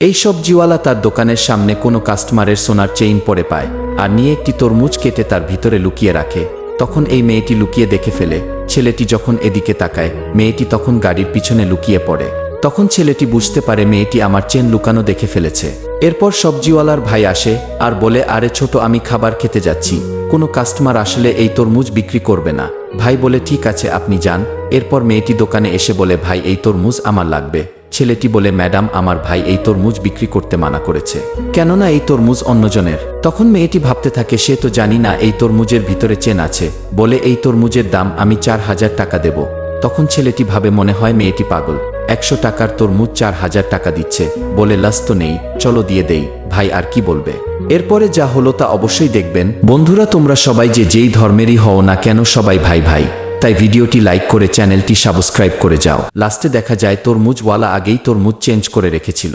এই সবজিওয়ালা তার দোকানের সামনে কোনো কাস্টমারের সোনার চেইন পরে পায় আর নিয়ে একটি তরমুজ কেটে তার ভিতরে লুকিয়ে রাখে। তখন এই মেয়েটি লুকিয়ে দেখে ফেলে। ছেলেটি যখন এদিকে তাকায়, মেয়েটি তখন গাড়ির পিছনে লুকিয়ে পড়ে। তখন ছেলেটি বুঝতে পারে মেয়েটি আমার চেন লুকানো দেখে ফেলেছে। এরপর সবজিওয়ালার ভাই আসে আর বলে, আরে ছোট, আমি খাবার খেতে যাচ্ছি, কোনো কাস্টমার আসলে এই তরমুজ বিক্রি করবে না। ভাই বলে, ঠিক আছে, আপনি যান। এরপর মেয়েটি দোকানে এসে বলে, ভাই এই তরমুজ আমার লাগবে। ছেলেটি বলে, ম্যাডাম, আমার ভাই এই তরমুজ বিক্রি করতে মানা করেছে, কেননা এই তরমুজ অন্যজনের। তখন মেয়েটি ভাবতে থাকে, সে তো জানি না এই তরমুজের ভিতরে চেন আছে। বলে, এই তরমুজের দাম আমি 4000 টাকা দেব। তখন ছেলেটি ভাবে, মনে হয় মেয়েটি পাগল, 100 টাকার তরমুজ 4000 টাকা দিচ্ছে। বলে, লাস তো নেই, চলো দিয়ে দেই। ভাই আর কি বলবে। এরপরে যা হলো তা অবশ্যই দেখবেন। বন্ধুরা, তোমরা সবাই যে যেই ধর্মেরই হও না কেন, সবাই ভাই ভাই। তাই ভিডিওটি লাইক করে চ্যানেলটি সাবস্ক্রাইব করে যাও। লাস্টে দেখা যায় তরমুজওয়ালা আগেই তরমুজ চেঞ্জ করে রেখেছিল।